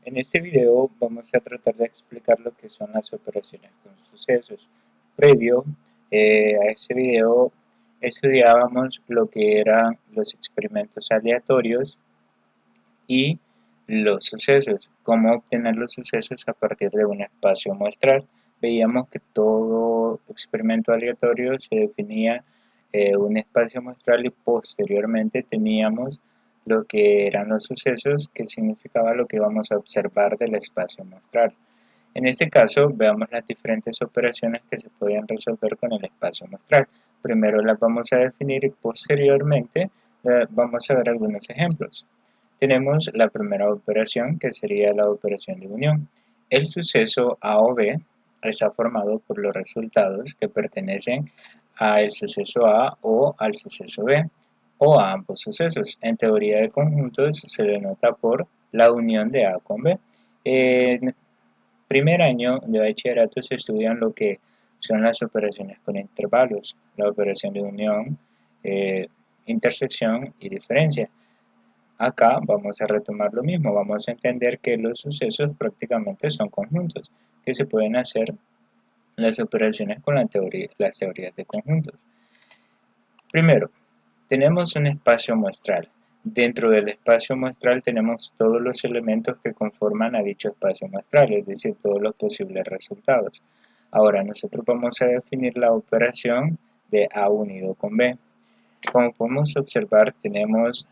En este video vamos a tratar de explicar lo que son las operaciones con sucesos. Previo a este video estudiábamos lo que eran los experimentos aleatorios y los sucesos, cómo obtener los sucesos a partir de un espacio muestral. Veíamos que todo experimento aleatorio se definía un espacio muestral y posteriormente teníamos lo que eran los sucesos, que significaba lo que íbamos a observar del espacio muestral. En este caso, veamos las diferentes operaciones que se podían resolver con el espacio muestral. Primero las vamos a definir y posteriormente vamos a ver algunos ejemplos. Tenemos la primera operación, que sería la operación de unión. El suceso A o B está formado por los resultados que pertenecen al suceso A o al suceso B, o a ambos sucesos. En teoría de conjuntos se denota por la unión de A con B. En primer año de bachillerato se estudian lo que son las operaciones con intervalos, la operación de unión, intersección y diferencia. Acá vamos a retomar lo mismo, vamos a entender que los sucesos prácticamente son conjuntos, que se pueden hacer las operaciones con las teorías de conjuntos. Primero, tenemos un espacio muestral. Dentro del espacio muestral tenemos todos los elementos que conforman a dicho espacio muestral, es decir, todos los posibles resultados. Ahora nosotros vamos a definir la operación de A unido con B. Como podemos observar, tenemos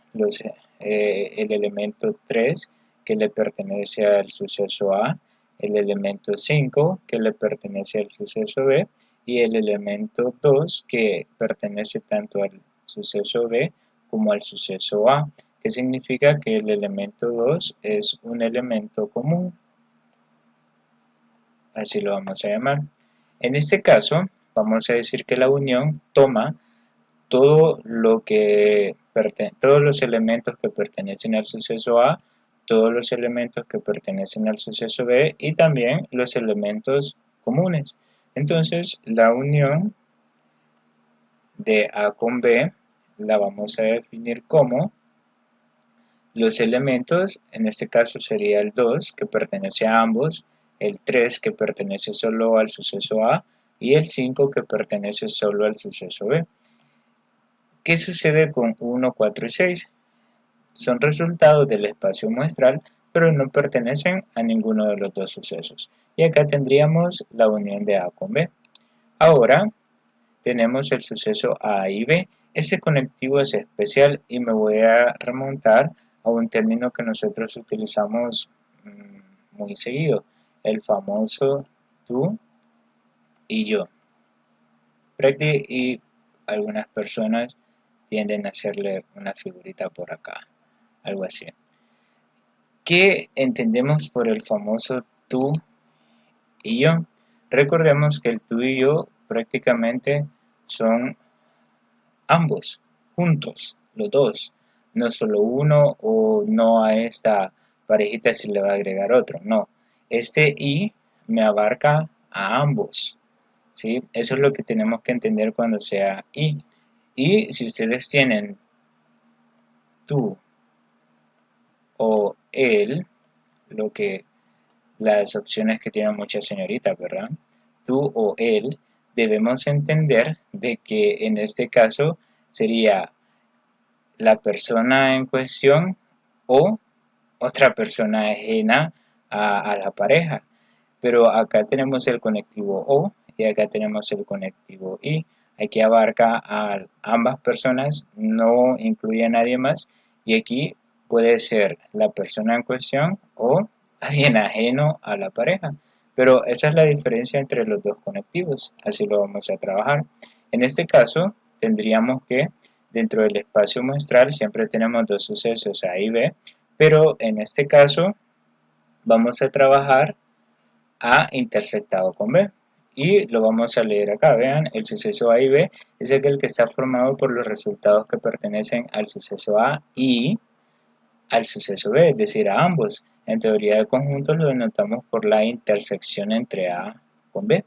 el elemento 3 que le pertenece al suceso A, el elemento 5 que le pertenece al suceso B y el elemento 2 que pertenece tanto al suceso B como al suceso A, que significa que el elemento 2 es un elemento común, así lo vamos a llamar. En este caso, vamos a decir que la unión toma todos los elementos que pertenecen al suceso A, todos los elementos que pertenecen al suceso B y también los elementos comunes. Entonces, la unión de A con B la vamos a definir como los elementos, en este caso sería el 2 que pertenece a ambos, el 3 que pertenece solo al suceso A y el 5 que pertenece solo al suceso B. ¿Qué sucede con 1, 4 y 6? Son resultados del espacio muestral, pero no pertenecen a ninguno de los dos sucesos. Y acá tendríamos la unión de A con B. Ahora tenemos el suceso A y B. Este conectivo es especial y me voy a remontar a un término que nosotros utilizamos muy seguido, el famoso tú y yo. Y algunas personas tienden a hacerle una figurita por acá, algo así. ¿Qué entendemos por el famoso tú y yo? Recordemos que el tú y yo prácticamente son ambos, juntos, los dos, no solo uno o no a esta parejita si le va a agregar otro, no. Este y me abarca a ambos, ¿sí? Eso es lo que tenemos que entender cuando sea y. Y si ustedes tienen tú o él, lo que las opciones que tienen muchas señoritas, ¿verdad? Tú o él, debemos entender de que en este caso sería la persona en cuestión o otra persona ajena a la pareja. Pero acá tenemos el conectivo o y acá tenemos el conectivo y. Aquí abarca a ambas personas, no incluye a nadie más. Y aquí puede ser la persona en cuestión o alguien ajeno a la pareja. Pero esa es la diferencia entre los dos conectivos. Así lo vamos a trabajar. En este caso, tendríamos que dentro del espacio muestral siempre tenemos dos sucesos A y B. Pero en este caso vamos a trabajar A intersectado con B. Y lo vamos a leer acá, vean, el suceso A y B es aquel que está formado por los resultados que pertenecen al suceso A y al suceso B, es decir, a ambos. En teoría de conjuntos lo denotamos por la intersección entre A con B.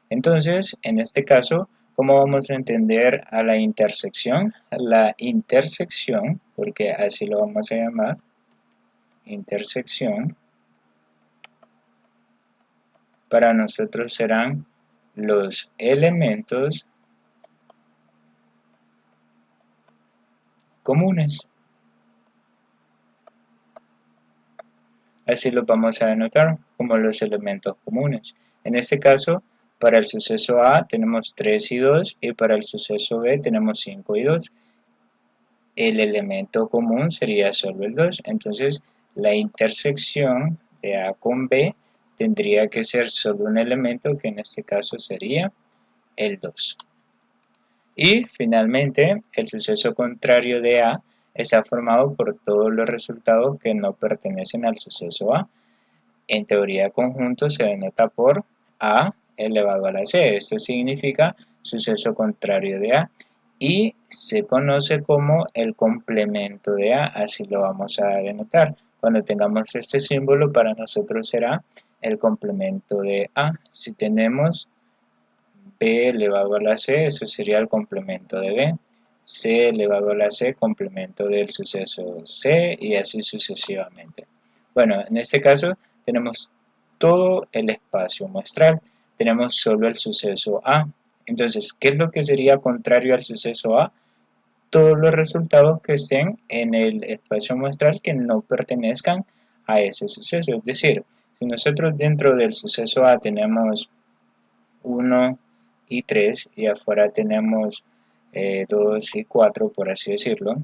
Entonces, en este caso, ¿cómo vamos a entender a la intersección? La intersección, porque así lo vamos a llamar, intersección, para nosotros serán los elementos comunes. Así lo vamos a denotar como los elementos comunes. En este caso, para el suceso A tenemos 3 y 2 y para el suceso B tenemos 5 y 2. El elemento común sería solo el 2. Entonces, la intersección de A con B tendría que ser solo un elemento, que en este caso sería el 2. Y finalmente, el suceso contrario de A está formado por todos los resultados que no pertenecen al suceso A. En teoría de conjuntos se denota por A elevado a la C. Esto significa suceso contrario de A. Y se conoce como el complemento de A, así lo vamos a denotar. Cuando tengamos este símbolo, para nosotros será el complemento de A. Si tenemos B elevado a la C, eso sería el complemento de B. C elevado a la C, complemento del suceso C, y así sucesivamente. Bueno, en este caso tenemos todo el espacio muestral, tenemos solo el suceso A. Entonces, ¿qué es lo que sería contrario al suceso A? Todos los resultados que estén en el espacio muestral que no pertenezcan a ese suceso. Es decir, si nosotros dentro del suceso A tenemos 1 y 3 y afuera tenemos 2 y 4, por así decirlo,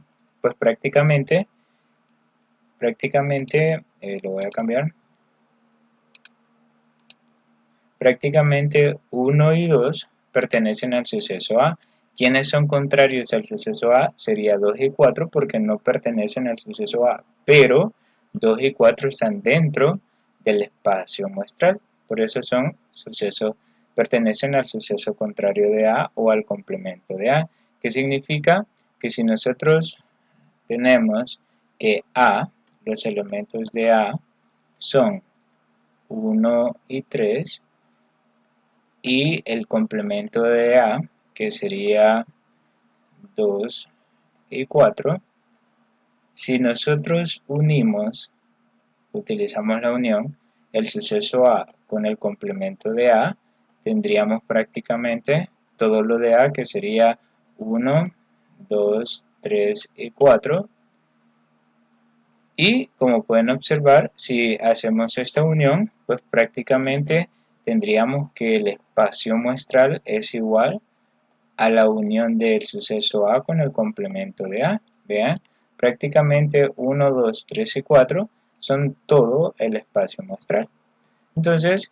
pues prácticamente lo voy a cambiar. Prácticamente 1 y 2 pertenecen al suceso A. ¿Quiénes son contrarios al suceso A? Sería 2 y 4 porque no pertenecen al suceso A, pero 2 y 4 están dentro del espacio muestral. Por eso pertenecen al suceso contrario de A o al complemento de A. ¿Qué significa? Que si nosotros tenemos que A, los elementos de A son 1 y 3, y el complemento de A, que sería 2 y 4, si nosotros utilizamos la unión, el suceso A con el complemento de A, tendríamos prácticamente todo lo de A, que sería 1, 2, 3 y 4. Y como pueden observar, si hacemos esta unión, pues prácticamente tendríamos que el espacio muestral es igual a la unión del suceso A con el complemento de A. Vean, prácticamente 1, 2, 3 y 4 son todo el espacio muestral. Entonces,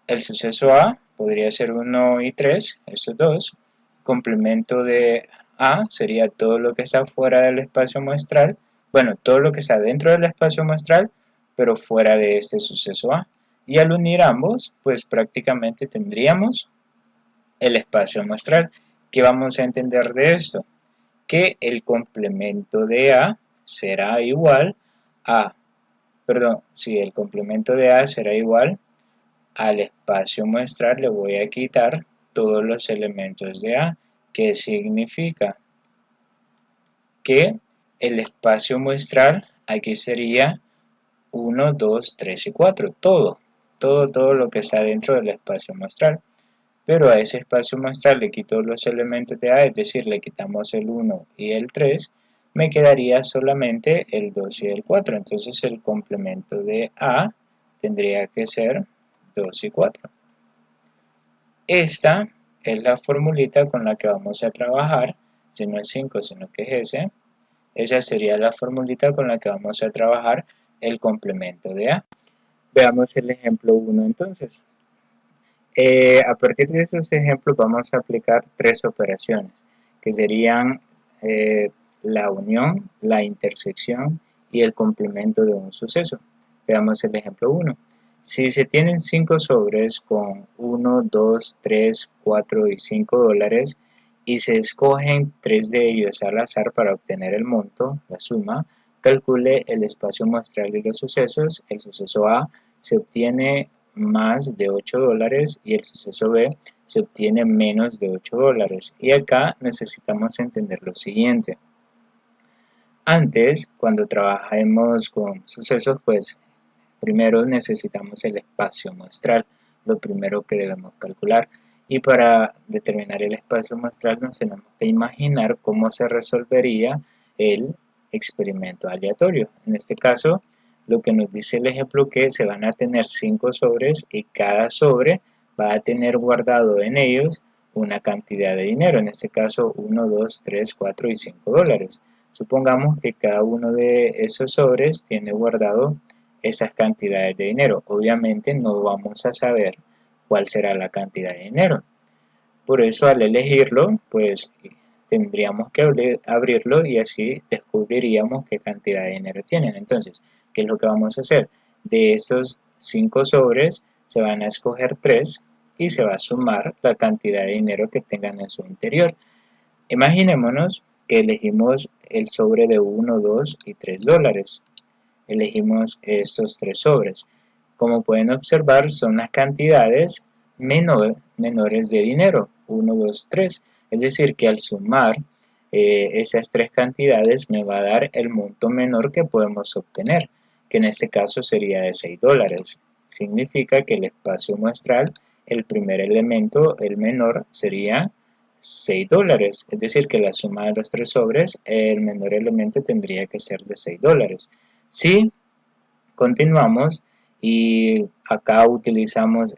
el suceso A podría ser 1 y 3, estos dos. Complemento de A sería todo lo que está fuera del espacio muestral. Bueno, todo lo que está dentro del espacio muestral, pero fuera de este suceso A. Y al unir ambos, pues prácticamente tendríamos el espacio muestral. ¿Qué vamos a entender de esto? Que el complemento de A será igual a, el complemento de A será igual al espacio muestral. Le voy a quitar todos los elementos de A. ¿Qué significa? Que el espacio muestral aquí sería 1, 2, 3 y 4, todo lo que está dentro del espacio muestral. Pero a ese espacio muestral le quito los elementos de A, es decir, le quitamos el 1 y el 3, me quedaría solamente el 2 y el 4. Entonces el complemento de A tendría que ser 2 y 4. Esta es la formulita con la que vamos a trabajar, si no es 5, sino que es ese. Esa sería la formulita con la que vamos a trabajar el complemento de A. Veamos el ejemplo 1 entonces. A partir de esos ejemplos vamos a aplicar 3 operaciones, que serían la unión, la intersección y el complemento de un suceso. Veamos el ejemplo 1. Si se tienen 5 sobres con 1, 2, 3, 4 y 5 dólares y se escogen 3 de ellos al azar para obtener el monto, la suma, calcule el espacio muestral de los sucesos. El suceso A se obtiene más de 8 dólares y el suceso B se obtiene menos de 8 dólares. Y acá necesitamos entender lo siguiente. Antes, cuando trabajemos con sucesos, pues primero necesitamos el espacio muestral. lo primero que debemos calcular. Y para determinar el espacio muestral nos tenemos que imaginar cómo se resolvería el experimento aleatorio. En este caso, lo que nos dice el ejemplo que se van a tener 5 sobres y cada sobre va a tener guardado en ellos una cantidad de dinero, en este caso 1, 2, 3, 4 y 5 dólares. Supongamos que cada uno de esos sobres tiene guardado esas cantidades de dinero. Obviamente no vamos a saber cuál será la cantidad de dinero. Por eso al elegirlo, pues tendríamos que abrirlo y así descubriríamos qué cantidad de dinero tienen. Entonces, ¿qué es lo que vamos a hacer? De estos 5 sobres se van a escoger 3 y se va a sumar la cantidad de dinero que tengan en su interior. Imaginémonos que elegimos el sobre de 1, 2 y 3 dólares. Elegimos estos 3 sobres. Como pueden observar, son las cantidades menores de dinero, 1, 2, 3. Es decir, que al sumar esas 3 cantidades me va a dar el monto menor que podemos obtener, que en este caso sería de 6 dólares. Significa que el espacio muestral, el primer elemento, el menor, sería 6 dólares. Es decir, que la suma de los 3 sobres, el menor elemento tendría que ser de 6 dólares. Si continuamos y acá utilizamos,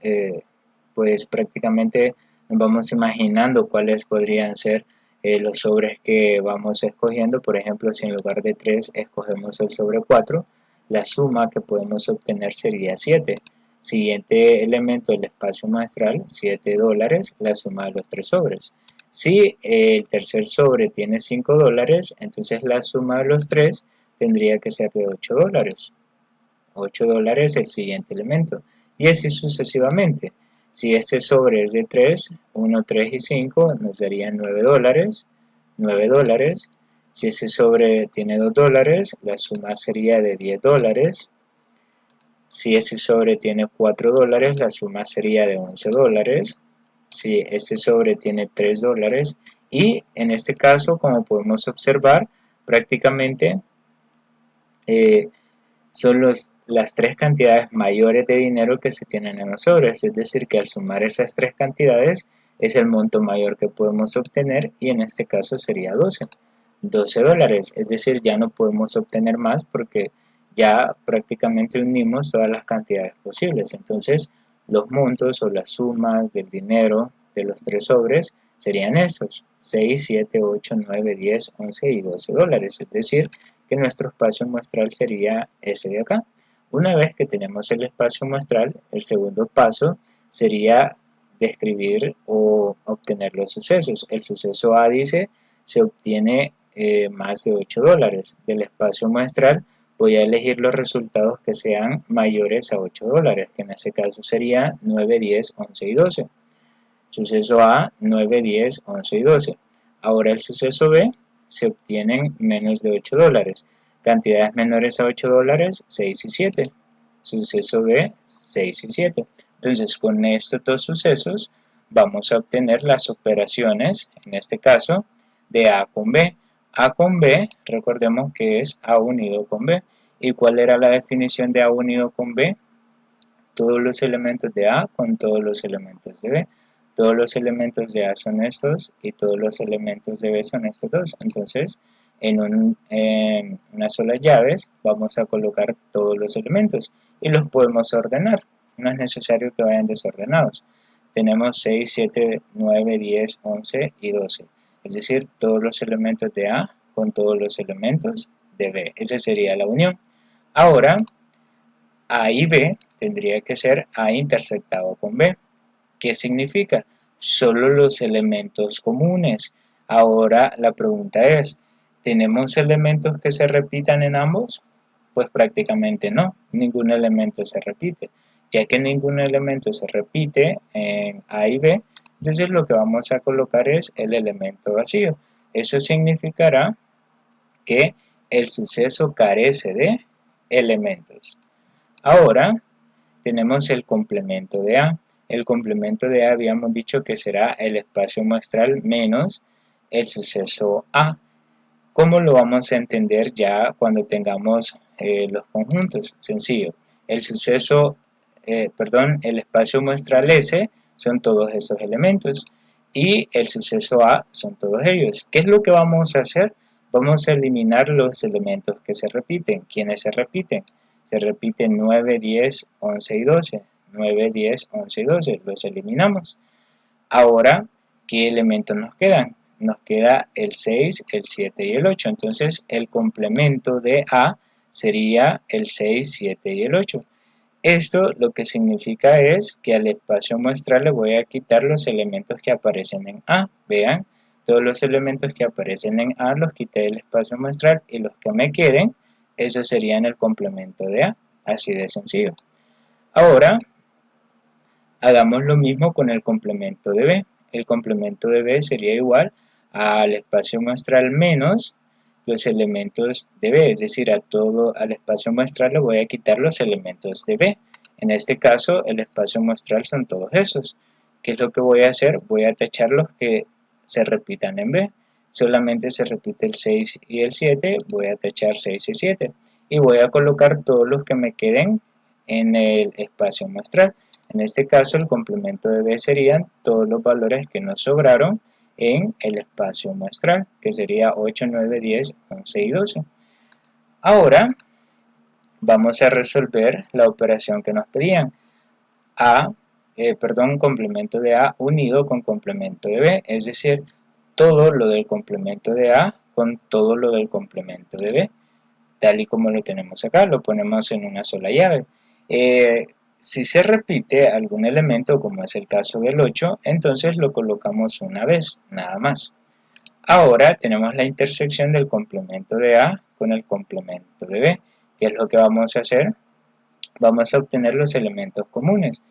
pues prácticamente nos vamos imaginando cuáles podrían ser los sobres que vamos escogiendo. Por ejemplo, si en lugar de 3 escogemos el sobre 4, la suma que podemos obtener sería 7. Siguiente elemento del espacio muestral, 7 dólares, la suma de los 3 sobres. Si el tercer sobre tiene 5 dólares, entonces la suma de los 3 tendría que ser de 8 dólares. 8 dólares el siguiente elemento. Y así sucesivamente. Si este sobre es de 3, 1, 3 y 5 nos darían 9 dólares. 9 dólares. Si ese sobre tiene 2 dólares, la suma sería de 10 dólares. Si ese sobre tiene 4 dólares, la suma sería de 11 dólares. Si ese sobre tiene 3 dólares. Y en este caso, como podemos observar, prácticamente son las 3 cantidades mayores de dinero que se tienen en los sobres, es decir, que al sumar esas 3 cantidades es el monto mayor que podemos obtener y en este caso sería 12 dólares, es decir, ya no podemos obtener más porque ya prácticamente unimos todas las cantidades posibles. Entonces los montos o las sumas del dinero de los 3 sobres serían estos: 6, 7, 8, 9, 10, 11 y 12 dólares, es decir, que nuestro espacio muestral sería ese de acá. Una vez que tenemos el espacio muestral, el segundo paso sería describir o obtener los sucesos. El suceso A dice se obtiene más de 8 dólares. Del espacio muestral voy a elegir los resultados que sean mayores a 8 dólares, que en este caso sería 9, 10, 11 y 12. Suceso A, 9, 10, 11 y 12. Ahora el suceso B, se obtienen menos de 8 dólares. Cantidades menores a 8 dólares, 6 y 7. Suceso B, 6 y 7. Entonces, con estos dos sucesos vamos a obtener las operaciones, en este caso, de A con B. A con B, recordemos que es A unido con B. ¿Y cuál era la definición de A unido con B? Todos los elementos de A con todos los elementos de B. Todos los elementos de A son estos y todos los elementos de B son estos dos. Entonces, en una sola llaves vamos a colocar todos los elementos y los podemos ordenar. No es necesario que vayan desordenados. Tenemos 6, 7, 9, 10, 11 y 12. Es decir, todos los elementos de A con todos los elementos de B. Esa sería la unión. Ahora, A y B tendría que ser A intersectado con B. ¿Qué significa? Solo los elementos comunes. Ahora la pregunta es, ¿tenemos elementos que se repitan en ambos? Pues prácticamente no, ningún elemento se repite. Ya que ningún elemento se repite en A y B, entonces lo que vamos a colocar es el elemento vacío. Eso significará que el suceso carece de elementos. Ahora tenemos el complemento de A. El complemento de A habíamos dicho que será el espacio muestral menos el suceso A. ¿Cómo lo vamos a entender ya cuando tengamos los conjuntos? Sencillo. El suceso el espacio muestral S son todos esos elementos y el suceso A son todos ellos. ¿Qué es lo que vamos a hacer? Vamos a eliminar los elementos que se repiten. ¿Quiénes se repiten? Se repiten 9, 10, 11 y 12. 9, 10, 11 y 12. Los eliminamos. Ahora, ¿qué elementos nos quedan? Nos queda el 6, el 7 y el 8. Entonces, el complemento de A sería el 6, 7 y el 8. Esto lo que significa es que al espacio muestral le voy a quitar los elementos que aparecen en A. Vean, todos los elementos que aparecen en A los quité del espacio muestral y los que me queden, esos serían el complemento de A. Así de sencillo. Ahora, hagamos lo mismo con el complemento de B. El complemento de B sería igual al espacio muestral menos los elementos de B, es decir, al espacio muestral le voy a quitar los elementos de B. En este caso, el espacio muestral son todos esos. ¿Qué es lo que voy a hacer? Voy a tachar los que se repitan en B. Solamente se repite el 6 y el 7, voy a tachar 6 y 7. Y voy a colocar todos los que me queden en el espacio muestral. En este caso, el complemento de B serían todos los valores que nos sobraron en el espacio muestral, que sería 8, 9, 10, 11 y 12. Ahora vamos a resolver la operación que nos pedían. Complemento de A unido con complemento de B, es decir, todo lo del complemento de A con todo lo del complemento de B, tal y como lo tenemos acá, lo ponemos en una sola llave. Si se repite algún elemento, como es el caso del 8, entonces lo colocamos una vez, nada más. Ahora tenemos la intersección del complemento de A con el complemento de B. ¿Qué es lo que vamos a hacer? Vamos a obtener los elementos comunes.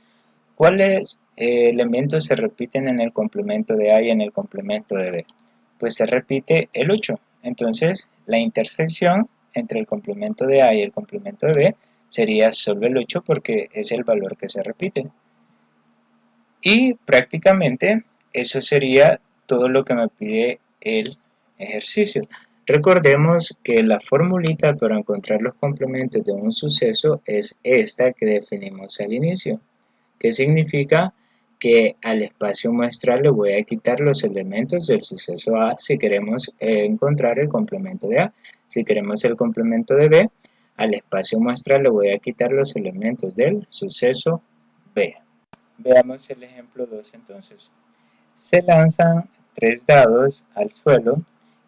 ¿Cuáles elementos se repiten en el complemento de A y en el complemento de B? Pues se repite el 8. Entonces, la intersección entre el complemento de A y el complemento de B sería solo el 8 porque es el valor que se repite. Y prácticamente eso sería todo lo que me pide el ejercicio. Recordemos que la formulita para encontrar los complementos de un suceso es esta que definimos al inicio, que significa que al espacio muestral le voy a quitar los elementos del suceso A si queremos encontrar el complemento de A. Si queremos el complemento de B, al espacio muestral le voy a quitar los elementos del suceso B. Veamos el ejemplo 2 entonces. Se lanzan 3 dados al suelo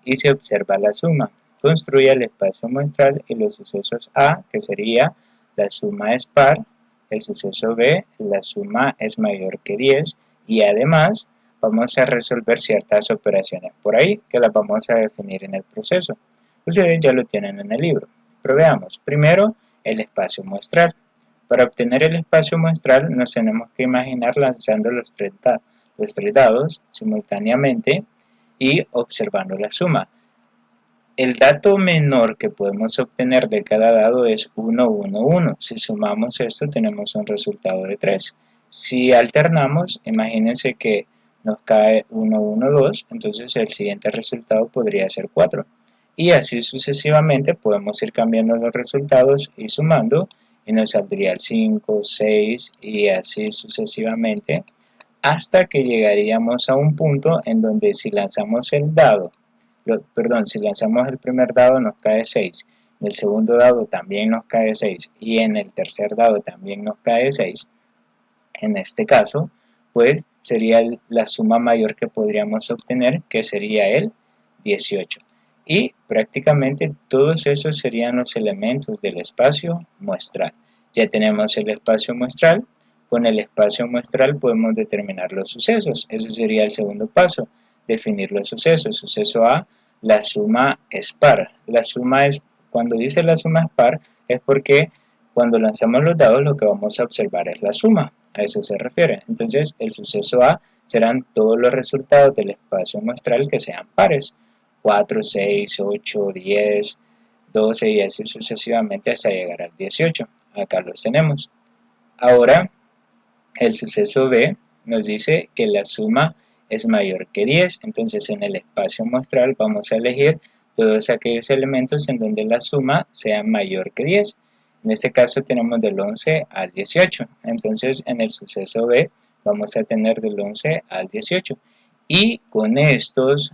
y se observa la suma. Construye el espacio muestral y los sucesos A, que sería la suma es par, el suceso B, la suma es mayor que 10 y además vamos a resolver ciertas operaciones por ahí que las vamos a definir en el proceso. Ustedes ya lo tienen en el libro. Pero veamos, primero el espacio muestral. Para obtener el espacio muestral nos tenemos que imaginar lanzando los tres dados simultáneamente y observando la suma. El dato menor que podemos obtener de cada dado es 1, 1, 1. Si sumamos esto tenemos un resultado de 3. Si alternamos, imagínense que nos cae 1, 1, 2, entonces el siguiente resultado podría ser 4. Y así sucesivamente podemos ir cambiando los resultados y sumando y nos saldría el 5, 6 y así sucesivamente hasta que llegaríamos a un punto en donde si lanzamos el primer dado nos cae 6, en el segundo dado también nos cae 6 y en el tercer dado también nos cae 6. En este caso, pues sería la suma mayor que podríamos obtener, que sería el 18. Y prácticamente todos esos serían los elementos del espacio muestral. Ya tenemos el espacio muestral. Con el espacio muestral podemos determinar los sucesos. Ese sería el segundo paso, definir los sucesos. Suceso A, la suma es par. Cuando dice la suma es par, es porque cuando lanzamos los dados lo que vamos a observar es la suma. A eso se refiere. Entonces, el suceso A serán todos los resultados del espacio muestral que sean pares. 4, 6, 8, 10, 12 y así sucesivamente hasta llegar al 18. Acá los tenemos. Ahora, el suceso B nos dice que la suma es mayor que 10. Entonces, en el espacio muestral vamos a elegir todos aquellos elementos en donde la suma sea mayor que 10. En este caso tenemos del 11 al 18. Entonces en el suceso B vamos a tener del 11 al 18. Y con estos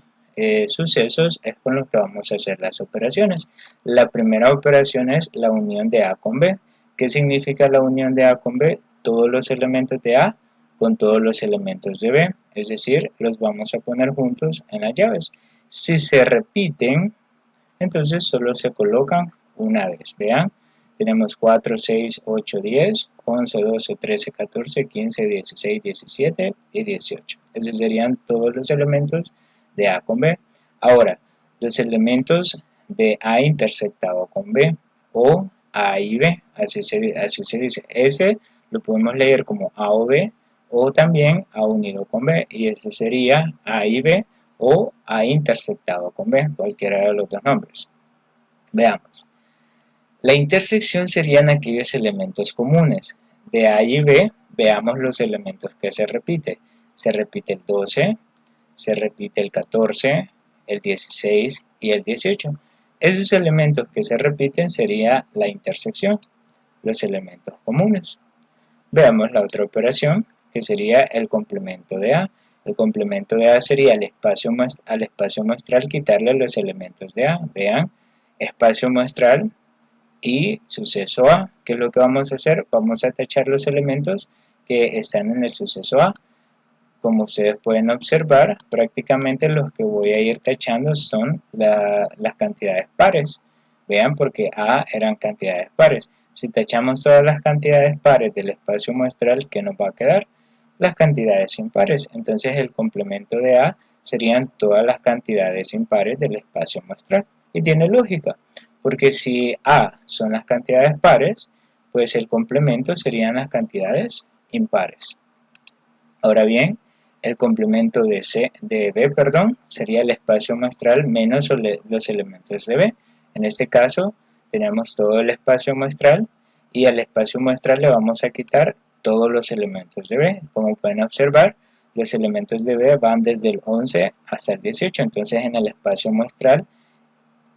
sucesos es con los que vamos a hacer las operaciones. La primera operación es la unión de A con B. ¿Qué significa la unión de A con B? Todos los elementos de A con todos los elementos de B, es decir, los vamos a poner juntos en las llaves. Si se repiten, entonces solo se colocan una vez. Vean, tenemos 4, 6, 8, 10, 11, 12, 13, 14, 15, 16, 17 y 18. Esos serían todos los elementos de A con B. Ahora, los elementos de A intersectado con B o A y B, así se dice. Ese lo podemos leer como A o B o también A unido con B, y ese sería A y B o A intersectado con B, cualquiera de los dos nombres. Veamos. La intersección serían aquellos elementos comunes. De A y B, veamos los elementos que se repiten. Se repite el 12, se repite el 14, el 16 y el 18. Esos elementos que se repiten sería la intersección, los elementos comunes. Veamos la otra operación, que sería el complemento de A. El complemento de A sería al espacio muestral quitarle los elementos de A. Vean, espacio muestral y suceso A. ¿Qué es lo que vamos a hacer? Vamos a tachar los elementos que están en el suceso A. Como ustedes pueden observar, prácticamente los que voy a ir tachando son las cantidades pares. Vean, porque A eran cantidades pares. Si tachamos todas las cantidades pares del espacio muestral, ¿qué nos va a quedar? Las cantidades impares. Entonces el complemento de A serían todas las cantidades impares del espacio muestral. Y tiene lógica, porque si A son las cantidades pares, pues el complemento serían las cantidades impares. Ahora bien, el complemento de B, sería el espacio muestral menos los elementos de B. En este caso, tenemos todo el espacio muestral y al espacio muestral le vamos a quitar todos los elementos de B. Como pueden observar, los elementos de B van desde el 11 hasta el 18. Entonces, en el espacio muestral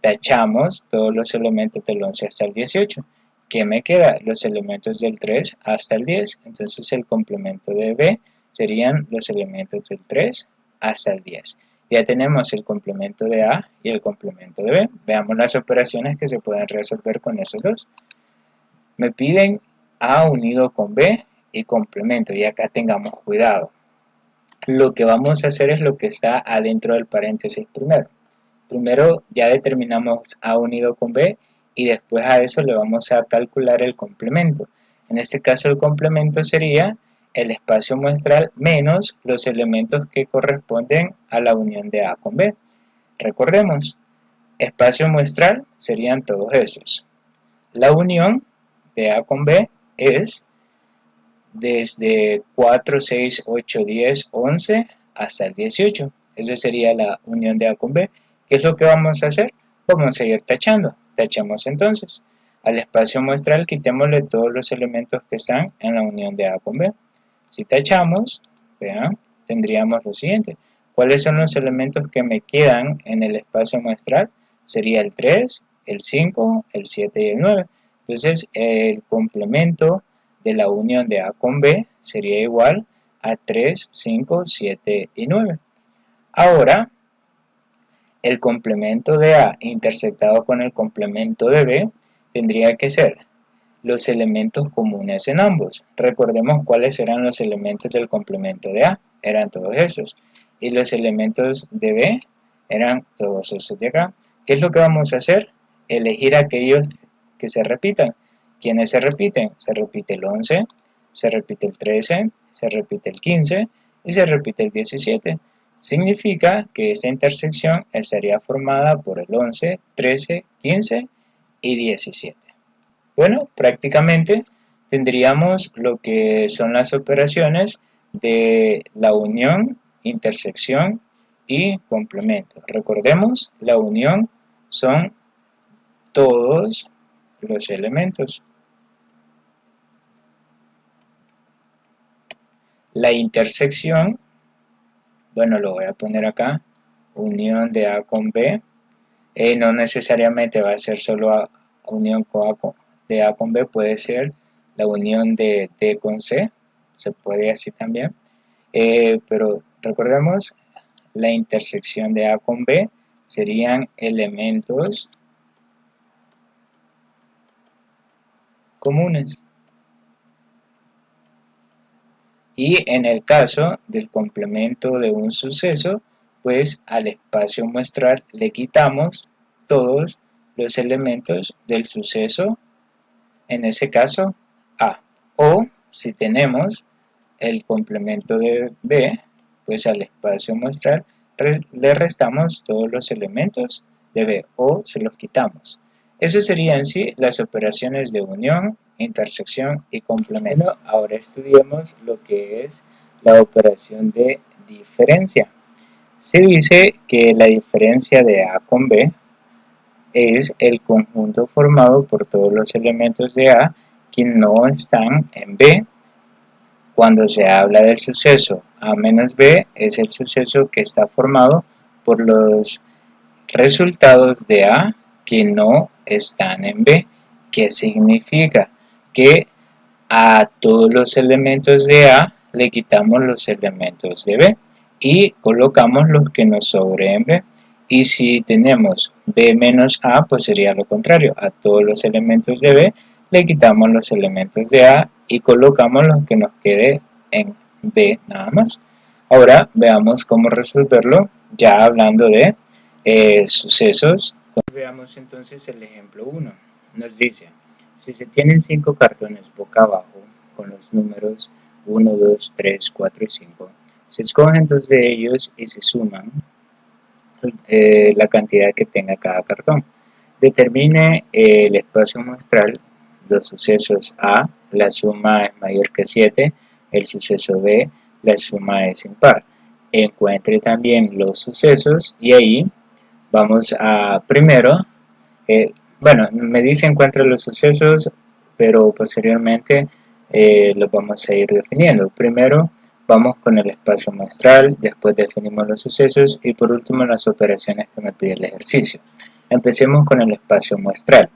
tachamos todos los elementos del 11 hasta el 18. ¿Qué me queda? Los elementos del 3 hasta el 10. Entonces, el complemento de B serían los elementos del 3 hasta el 10. Ya tenemos el complemento de A y el complemento de B. Veamos las operaciones que se pueden resolver con esos dos. Me piden A unido con B y complemento, y acá tengamos cuidado. Lo que vamos a hacer es lo que está adentro del paréntesis primero. Primero ya determinamos A unido con B y después a eso le vamos a calcular el complemento. En este caso el complemento sería el espacio muestral menos los elementos que corresponden a la unión de A con B. Recordemos, espacio muestral serían todos esos. La unión de A con B es desde 4, 6, 8, 10, 11 hasta el 18. Esa sería la unión de A con B. ¿Qué es lo que vamos a hacer? Vamos a ir tachando. Tachamos entonces. Al espacio muestral quitémosle todos los elementos que están en la unión de A con B. Si tachamos, vean, tendríamos lo siguiente. ¿Cuáles son los elementos que me quedan en el espacio muestral? Sería el 3, el 5, el 7 y el 9. Entonces, el complemento de la unión de A con B sería igual a 3, 5, 7 y 9. Ahora, el complemento de A intersectado con el complemento de B tendría que ser los elementos comunes en ambos. Recordemos cuáles eran los elementos del complemento de A, eran todos esos. Y los elementos de B eran todos esos de acá. ¿Qué es lo que vamos a hacer? Elegir aquellos que se repitan. ¿Quiénes se repiten? Se repite el 11, se repite el 13, se repite el 15 y se repite el 17. Significa que esta intersección estaría formada por el 11, 13, 15 y 17. Bueno, prácticamente tendríamos lo que son las operaciones de la unión, intersección y complemento. Recordemos, la unión son todos los elementos. La intersección, bueno, lo voy a poner acá, unión de A con B, no necesariamente va a ser solo unión con A de A con B puede ser la unión de D con C, se puede así también, pero recordemos, la intersección de A con B serían elementos comunes. Y en el caso del complemento de un suceso, pues al espacio muestral le quitamos todos los elementos del suceso, en ese caso A. O si tenemos el complemento de B, pues al espacio muestral le restamos todos los elementos de B o se los quitamos. Eso serían en sí las operaciones de unión, intersección y complemento. Bueno, ahora estudiemos lo que es la operación de diferencia. Se dice que la diferencia de A con B es el conjunto formado por todos los elementos de A que no están en B. Cuando se habla del suceso A menos B, es el suceso que está formado por los resultados de A que no están en B. ¿Qué significa? Que a todos los elementos de A le quitamos los elementos de B y colocamos los que nos sobre en B. Y si tenemos B menos A, pues sería lo contrario. A todos los elementos de B le quitamos los elementos de A y colocamos los que nos quede en B nada más. Ahora veamos cómo resolverlo ya hablando de sucesos. Veamos entonces el ejemplo 1. Nos dice, si se tienen 5 cartones boca abajo con los números 1, 2, 3, 4 y 5, se escogen 2 de ellos y se suman la cantidad que tenga cada cartón. Determine el espacio muestral, los sucesos A, la suma es mayor que 7, el suceso B, la suma es impar. Encuentre también los sucesos y ahí vamos a primero, bueno, me dice encuentre los sucesos, pero posteriormente los vamos a ir definiendo. Primero vamos con el espacio muestral, después definimos los sucesos y por último las operaciones que me pide el ejercicio. Empecemos con el espacio muestral.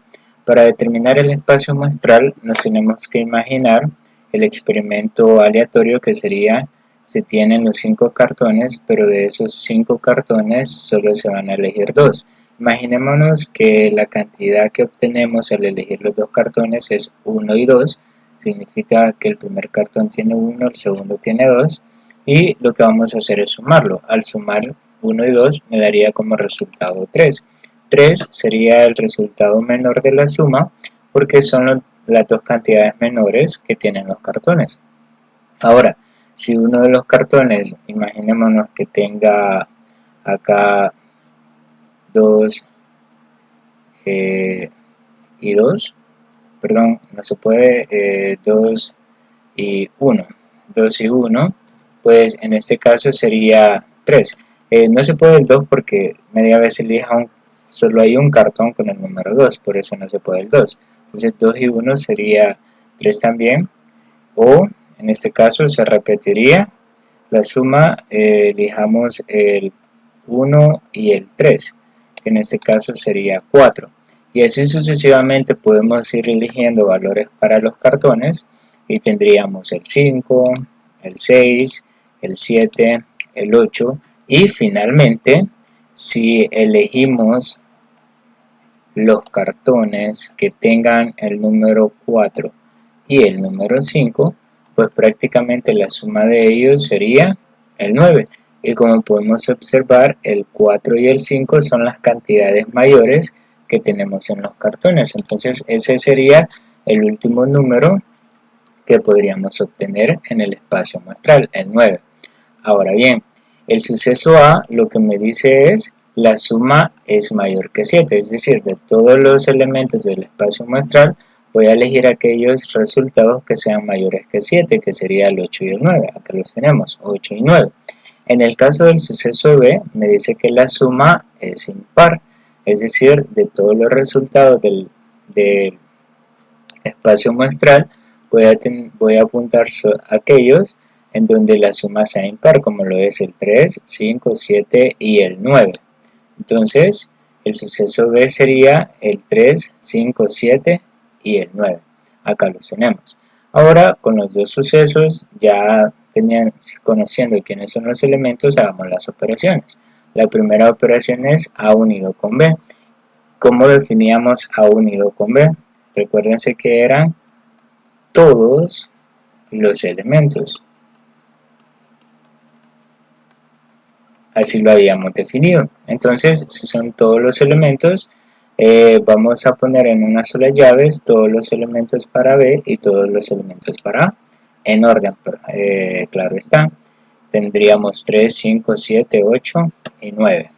Para determinar el espacio muestral nos tenemos que imaginar el experimento aleatorio que sería, se tienen los 5 cartones, pero de esos 5 cartones solo se van a elegir 2. Imaginémonos que la cantidad que obtenemos al elegir los 2 cartones es 1 y 2, significa que el primer cartón tiene 1, el segundo tiene 2, y lo que vamos a hacer es sumarlo. Al sumar 1 y 2 me daría como resultado 3. 3 sería el resultado menor de la suma porque son las dos cantidades menores que tienen los cartones. Ahora, si uno de los cartones, imaginémonos que tenga acá 2 y 2, perdón, no se puede, 2 y 1, 2 y 1, pues en este caso sería 3. No se puede el 2 porque media vez elija solo hay un cartón con el número 2, por eso no se puede el 2. Entonces 2 y 1 sería 3 también, o en este caso se repetiría la suma, elijamos el 1 y el 3, que en este caso sería 4. Y así sucesivamente podemos ir eligiendo valores para los cartones y tendríamos el 5, el 6, el 7, el 8 y finalmente si elegimos los cartones que tengan el número 4 y el número 5, pues prácticamente la suma de ellos sería el 9. Y como podemos observar, el 4 y el 5 son las cantidades mayores que tenemos en los cartones. Entonces ese sería el último número que podríamos obtener en el espacio muestral, el 9. Ahora bien, el suceso A lo que me dice es la suma es mayor que 7, es decir, de todos los elementos del espacio muestral voy a elegir aquellos resultados que sean mayores que 7, que sería el 8 y el 9, acá los tenemos, 8 y 9. En el caso del suceso B me dice que la suma es impar, es decir, de todos los resultados del espacio muestral voy a apuntar aquellos en donde la suma sea impar, como lo es el 3, 5, 7 y el 9. Entonces, el suceso B sería el 3, 5, 7 y el 9. Acá los tenemos. Ahora, con los dos sucesos, ya conociendo quiénes son los elementos, hagamos las operaciones. La primera operación es A unido con B. ¿Cómo definíamos A unido con B? Recuérdense que eran todos los elementos. Así lo habíamos definido. Entonces, si son todos los elementos, vamos a poner en una sola llave todos los elementos para B y todos los elementos para A. En orden, claro está. Tendríamos 3, 5, 7, 8 y 9.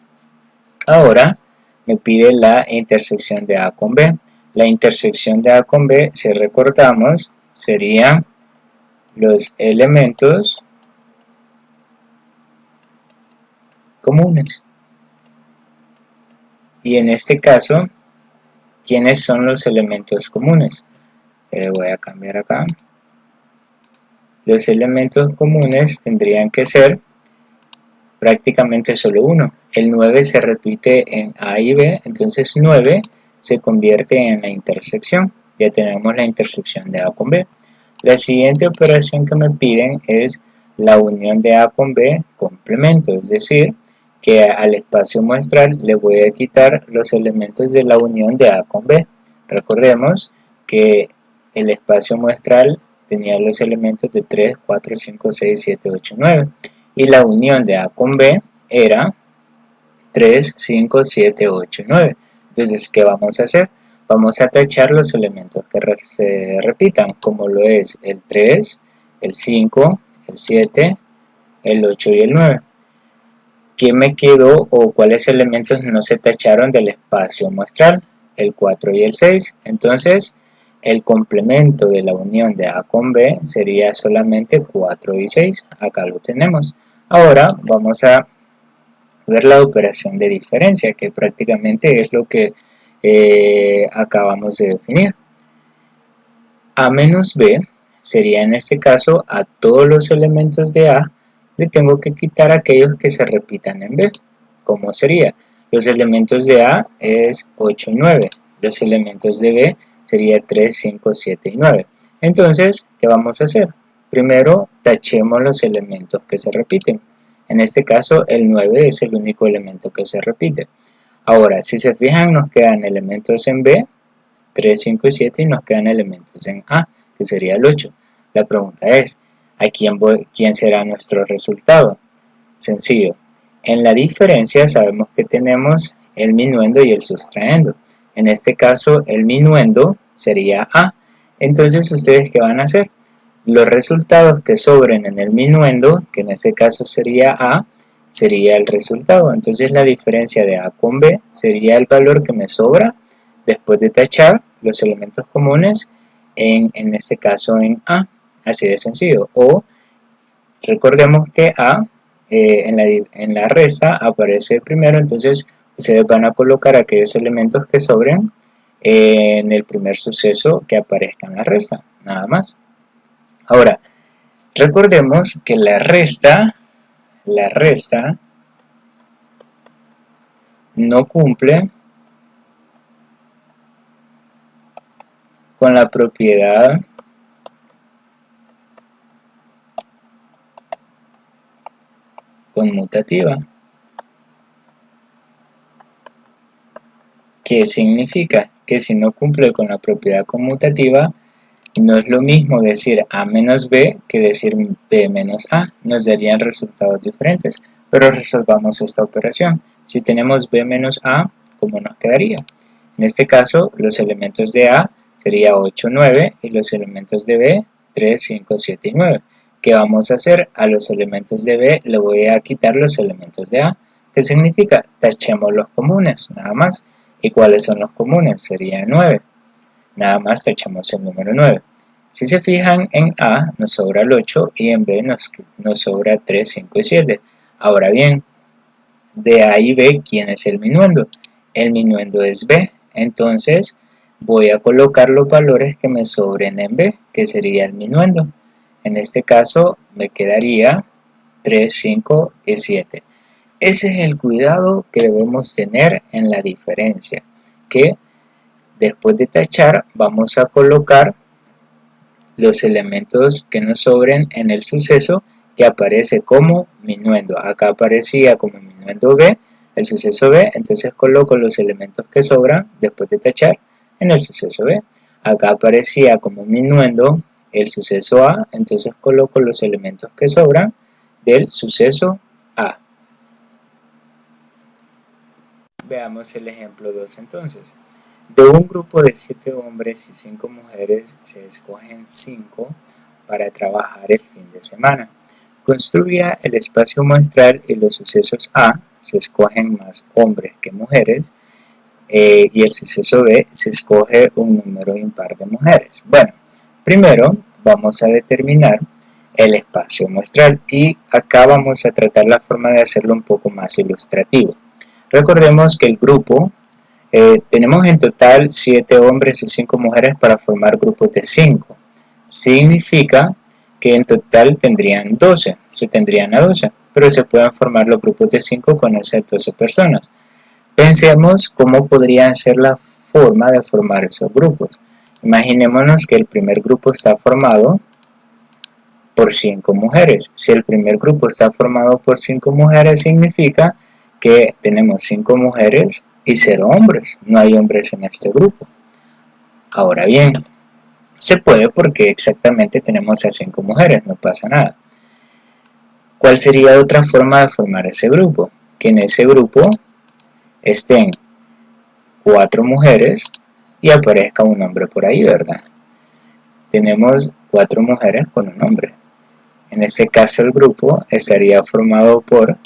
Ahora me pide la intersección de A con B. La intersección de A con B, si recordamos, serían los elementos comunes. Y en este caso, ¿quiénes son los elementos comunes? Voy a cambiar acá. Los elementos comunes tendrían que ser prácticamente solo uno. El 9 se repite en A y B, entonces 9 se convierte en la intersección. Ya tenemos la intersección de A con B. La siguiente operación que me piden es la unión de A con B complemento, es decir, que al espacio muestral le voy a quitar los elementos de la unión de A con B. Recordemos que el espacio muestral tenía los elementos de 3, 4, 5, 6, 7, 8, 9 y la unión de A con B era 3, 5, 7, 8, 9. Entonces, ¿qué vamos a hacer? Vamos a tachar los elementos que se repitan, como lo es el 3, el 5, el 7, el 8 y el 9. ¿Qué me quedó o cuáles elementos no se tacharon del espacio muestral? El 4 y el 6. Entonces, el complemento de la unión de A con B sería solamente 4 y 6. Acá lo tenemos. Ahora vamos a ver la operación de diferencia, que prácticamente es lo que acabamos de definir. A menos B sería en este caso a todos los elementos de A le tengo que quitar aquellos que se repitan en B. ¿Cómo sería? Los elementos de A es 8 y 9. Los elementos de B sería 3, 5, 7 y 9. Entonces, ¿qué vamos a hacer? Primero, tachemos los elementos que se repiten. En este caso, el 9 es el único elemento que se repite. Ahora, si se fijan, nos quedan elementos en B, 3, 5 y 7, y nos quedan elementos en A, que sería el 8. La pregunta es, ¿a quién será nuestro resultado? Sencillo. En la diferencia sabemos que tenemos el minuendo y el sustraendo. En este caso, el minuendo sería A. Entonces, ¿ustedes qué van a hacer? Los resultados que sobren en el minuendo, que en este caso sería A, sería el resultado. Entonces, la diferencia de A con B sería el valor que me sobra después de tachar los elementos comunes en este caso en A. Así de sencillo. O recordemos que A en la resta aparece primero, entonces ustedes van a colocar aquellos elementos que sobren en el primer suceso que aparezca en la resta, nada más. Ahora, recordemos que la resta no cumple con la propiedad conmutativa. ¿Qué significa? Que si no cumple con la propiedad conmutativa, no es lo mismo decir A menos B que decir B menos A. Nos darían resultados diferentes. Pero resolvamos esta operación. Si tenemos B menos A, ¿cómo nos quedaría? En este caso, los elementos de A sería 8, 9 y los elementos de B 3, 5, 7 y 9. ¿Qué vamos a hacer? A los elementos de B le voy a quitar los elementos de A. ¿Qué significa? Tachemos los comunes, nada más. ¿Y cuáles son los comunes? Sería 9. Nada más tachamos el número 9. Si se fijan, en A nos sobra el 8 y en B nos sobra 3, 5 y 7. Ahora bien, de A y B, ¿quién es el minuendo? El minuendo es B. Entonces, voy a colocar los valores que me sobren en B, que sería el minuendo. En este caso, me quedaría 3, 5 y 7. Ese es el cuidado que debemos tener en la diferencia, que Después de tachar, vamos a colocar los elementos que nos sobren en el suceso que aparece como minuendo. Acá aparecía como minuendo B, el suceso B, entonces coloco los elementos que sobran después de tachar en el suceso B. Acá aparecía como minuendo el suceso A, entonces coloco los elementos que sobran del suceso A. Veamos el ejemplo 2 entonces. De un grupo de 7 hombres y 5 mujeres se escogen 5 para trabajar el fin de semana. Construya el espacio muestral y los sucesos A se escogen más hombres que mujeres y el suceso B se escoge un número impar de mujeres. Bueno, primero vamos a determinar el espacio muestral y acá vamos a tratar la forma de hacerlo un poco más ilustrativo. Recordemos que el grupo tenemos en total 7 hombres y 5 mujeres para formar grupos de 5. Significa que en total tendrían 12, se tendrían a 12, pero se pueden formar los grupos de 5 con esas 12 personas. Pensemos cómo podría ser la forma de formar esos grupos. Imaginémonos que el primer grupo está formado por 5 mujeres. Si el primer grupo está formado por 5 mujeres, significa que tenemos 5 mujeres y 0 hombres. No hay hombres en este grupo. Ahora bien, se puede porque exactamente tenemos a 5 mujeres, no pasa nada. ¿Cuál sería otra forma de formar ese grupo? Que en ese grupo estén 4 mujeres y aparezca un hombre por ahí, ¿verdad? Tenemos 4 mujeres con un hombre. En este caso el grupo estaría formado por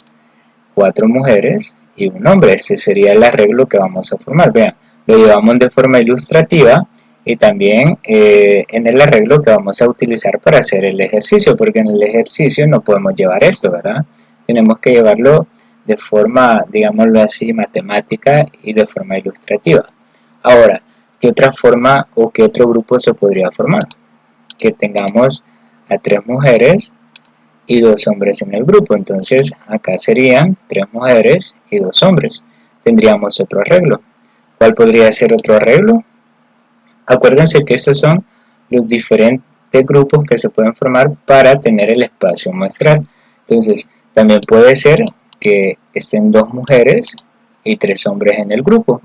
4 mujeres y un hombre. Ese sería el arreglo que vamos a formar. Vean, lo llevamos de forma ilustrativa y también en el arreglo que vamos a utilizar para hacer el ejercicio, porque en el ejercicio no podemos llevar esto, ¿verdad? Tenemos que llevarlo de forma, digámoslo así, matemática y de forma ilustrativa. Ahora, ¿qué otra forma o qué otro grupo se podría formar? Que tengamos a 3 mujeres y 2 hombres en el grupo. Entonces acá serían 3 mujeres y 2 hombres. Tendríamos otro arreglo. ¿Cuál podría ser otro arreglo? Acuérdense que estos son los diferentes grupos que se pueden formar para tener el espacio muestral. Entonces también puede ser que estén 2 mujeres y 3 hombres en el grupo.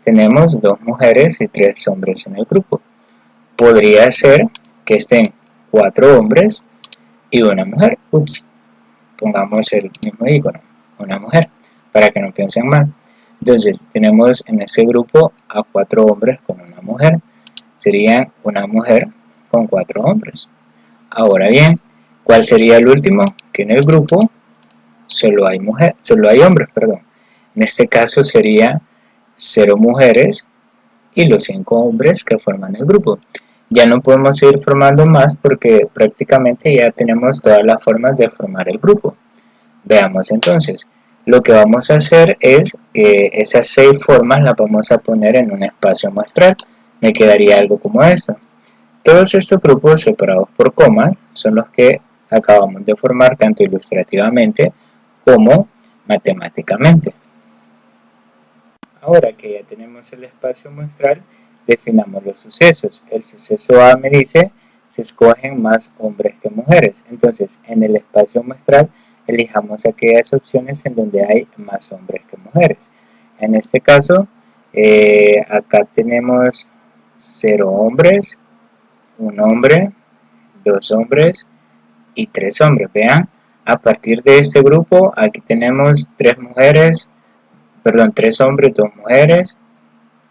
Tenemos 2 mujeres y 3 hombres en el grupo. Podría ser que estén 4 hombres y una mujer. Pongamos el mismo icono, una mujer, para que no piensen mal. Entonces tenemos en este grupo a 4 hombres con una mujer. Serían una mujer con 4 hombres. Ahora bien, ¿cuál sería el último? Que en el grupo solo hay hombres, perdón. En este caso sería 0 mujeres y los 5 hombres que forman el grupo. Ya no podemos seguir formando más porque prácticamente ya tenemos todas las formas de formar el grupo. Veamos entonces, lo que vamos a hacer es que esas 6 formas las vamos a poner en un espacio muestral. Me quedaría algo como esto. Todos estos grupos separados por comas son los que acabamos de formar tanto ilustrativamente como matemáticamente. Ahora que ya tenemos el espacio muestral, definamos los sucesos. El suceso A me dice, se escogen más hombres que mujeres. Entonces, en el espacio muestral, elijamos aquellas opciones en donde hay más hombres que mujeres. En este caso, acá tenemos 0 hombres, 1 hombre, 2 hombres y 3 hombres. Vean, a partir de este grupo, aquí tenemos 3 hombres, 2 mujeres,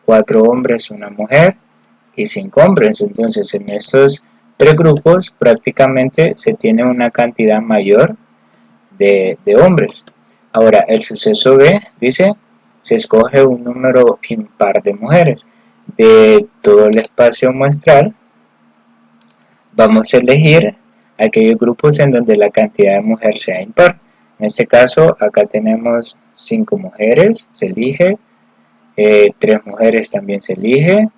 4 hombres, 1 mujer y 5 hombres. Entonces en estos 3 grupos prácticamente se tiene una cantidad mayor de hombres. Ahora el suceso B dice, se escoge un número impar de mujeres. De todo el espacio muestral vamos a elegir aquellos grupos en donde la cantidad de mujeres sea impar. En este caso acá tenemos 5 mujeres, se elige, 3 mujeres también se elige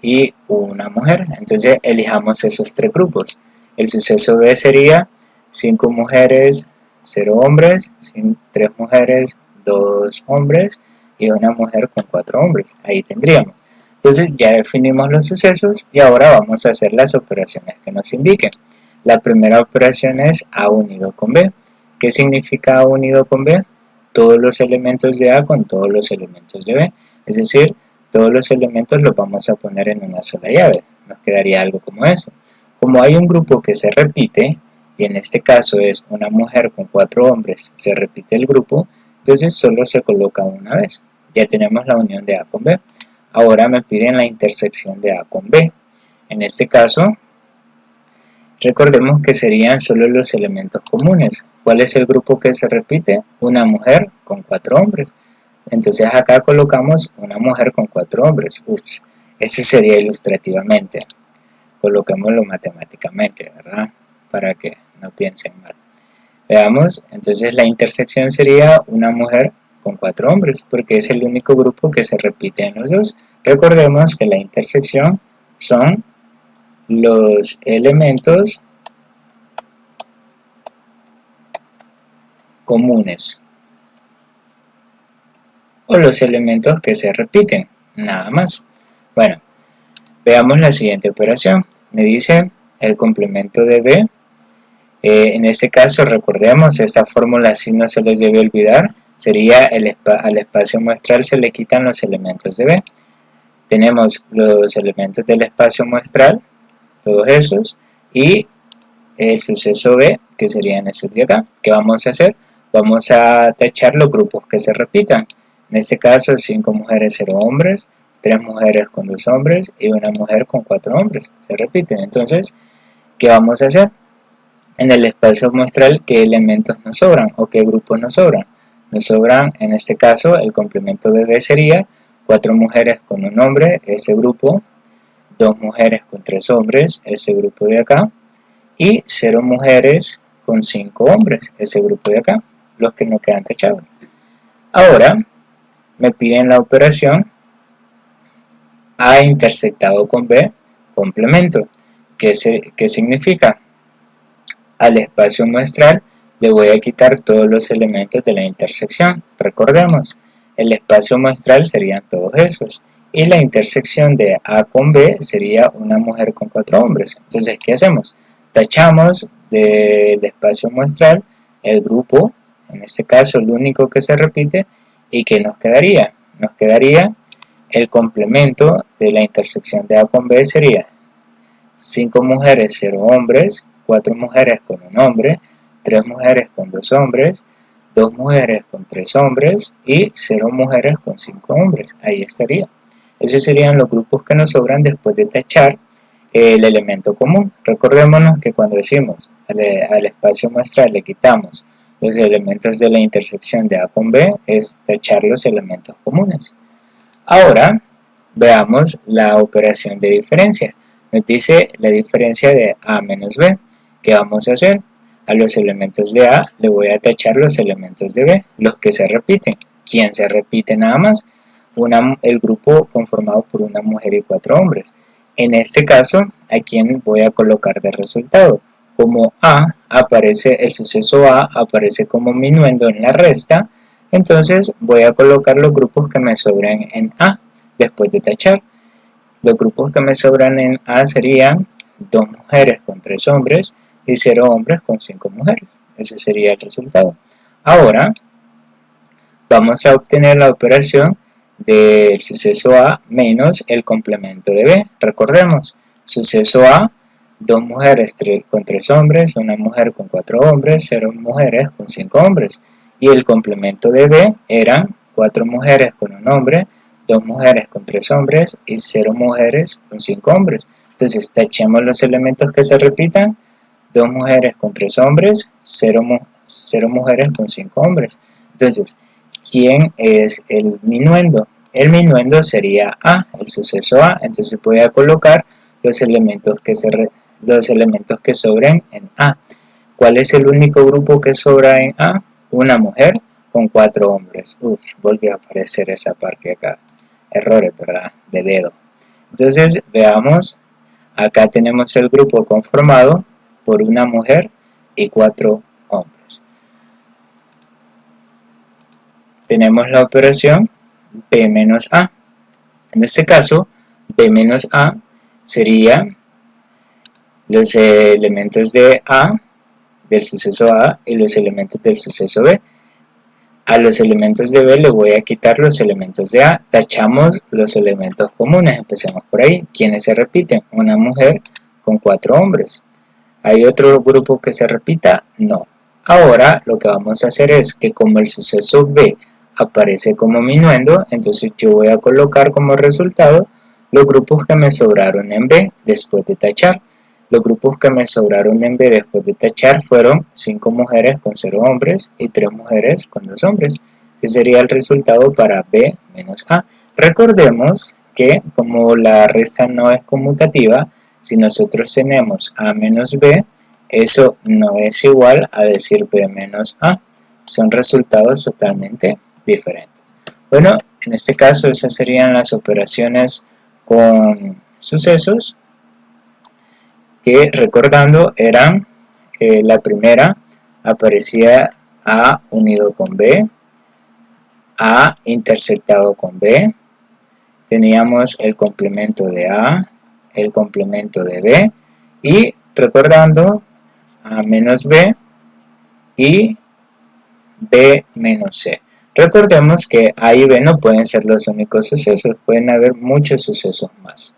y una mujer. Entonces elijamos esos 3 grupos. El suceso B sería 5 mujeres, 0 hombres, 3 mujeres, 2 hombres y una mujer con 4 hombres. Ahí tendríamos. Entonces ya definimos los sucesos y ahora vamos a hacer las operaciones que nos indiquen. La primera operación es A unido con B. ¿Qué significa A unido con B? Todos los elementos de A con todos los elementos de B. Es decir, todos los elementos los vamos a poner en una sola llave. Nos quedaría algo como eso. Como hay un grupo que se repite, y en este caso es una mujer con 4 hombres, se repite el grupo, entonces solo se coloca una vez. Ya tenemos la unión de A con B. Ahora me piden la intersección de A con B. En este caso, recordemos que serían solo los elementos comunes. ¿Cuál es el grupo que se repite? Una mujer con 4 hombres. Entonces acá colocamos una mujer con 4 hombres. Ups, ese sería ilustrativamente. Coloquémoslo matemáticamente, ¿verdad? Para que no piensen mal. Veamos, entonces la intersección sería una mujer con 4 hombres, porque es el único grupo que se repite en los dos. Recordemos que la intersección son los elementos comunes o los elementos que se repiten, nada más. Bueno, veamos la siguiente operación. Me dice el complemento de B. En este caso, recordemos, esta fórmula si no se les debe olvidar, sería al espacio muestral se le quitan los elementos de B. Tenemos los elementos del espacio muestral, todos esos, y el suceso B, que serían estos de acá. ¿Qué vamos a hacer? Vamos a tachar los grupos que se repitan. En este caso, 5 mujeres, 0 hombres, 3 mujeres con 2 hombres y una mujer con 4 hombres. Se repiten. Entonces, ¿qué vamos a hacer? En el espacio muestral, ¿qué elementos nos sobran o qué grupos nos sobran? Nos sobran, en este caso, el complemento de B sería 4 mujeres con un hombre, ese grupo, 2 mujeres con 3 hombres, ese grupo de acá, y 0 mujeres con 5 hombres, ese grupo de acá, los que no quedan tachados. Ahora me piden la operación A intersectado con B, complemento. ¿Qué significa? Al espacio muestral le voy a quitar todos los elementos de la intersección. Recordemos, el espacio muestral serían todos esos. Y la intersección de A con B sería una mujer con 4 hombres. Entonces, ¿qué hacemos? Tachamos del espacio muestral el grupo, en este caso el único que se repite, y ¿qué nos quedaría? Nos quedaría el complemento de la intersección de A con B sería 5 mujeres, 0 hombres, 4 mujeres con un hombre, 3 mujeres con 2 hombres, 2 mujeres con 3 hombres y 0 mujeres con 5 hombres. Ahí estaría. Esos serían los grupos que nos sobran después de tachar el elemento común. Recordémonos que cuando decimos al espacio muestral le quitamos los elementos de la intersección de A con B, es tachar los elementos comunes. Ahora veamos la operación de diferencia. Nos dice la diferencia de A menos B. ¿Qué vamos a hacer? A los elementos de A le voy a tachar los elementos de B, los que se repiten. ¿Quién se repite nada más? El grupo conformado por una mujer y 4 hombres. En este caso, ¿a quién voy a colocar de resultado? Como A aparece, el suceso A aparece como minuendo en la resta, entonces voy a colocar los grupos que me sobran en A después de tachar. Los grupos que me sobran en A serían 2 mujeres con 3 hombres y 0 hombres con 5 mujeres. Ese sería el resultado. Ahora vamos a obtener la operación del suceso A menos el complemento de B. Recordemos, suceso A, 2 mujeres con 3 hombres, una mujer con 4 hombres, 0 mujeres con 5 hombres. Y el complemento de B eran 4 mujeres con un hombre, 2 mujeres con 3 hombres y 0 mujeres con 5 hombres. Entonces tachemos los elementos que se repitan, 2 mujeres con 3 hombres, 0 mujeres con 5 hombres. Entonces, ¿quién es el minuendo? El minuendo sería A, el suceso A. Entonces voy a colocar los elementos que sobren en A. ¿Cuál es el único grupo que sobra en A? Una mujer con 4 hombres. Volvió a aparecer esa parte acá. Errores, ¿verdad? De dedo. Entonces, veamos. Acá tenemos el grupo conformado por una mujer y 4 hombres. Tenemos la operación B menos A. En este caso, B menos A sería los elementos de A, del suceso A, y los elementos del suceso B. A los elementos de B le voy a quitar los elementos de A. Tachamos los elementos comunes. Empecemos por ahí. ¿Quiénes se repiten? Una mujer con 4 hombres. ¿Hay otro grupo que se repita? No. Ahora lo que vamos a hacer es que como el suceso B aparece como minuendo, entonces yo voy a colocar como resultado los grupos que me sobraron en B después de tachar. Los grupos que me sobraron en B después de tachar fueron 5 mujeres con 0 hombres y 3 mujeres con 2 hombres. Ese sería el resultado para B menos A. Recordemos que como la resta no es conmutativa, si nosotros tenemos A menos B, eso no es igual a decir B menos A. Son resultados totalmente diferentes. Bueno, en este caso esas serían las operaciones con sucesos que, recordando, eran la primera aparecía A unido con B, A intersectado con B, teníamos el complemento de A, el complemento de B y, recordando, A menos B y B menos C. Recordemos que A y B no pueden ser los únicos sucesos, pueden haber muchos sucesos más.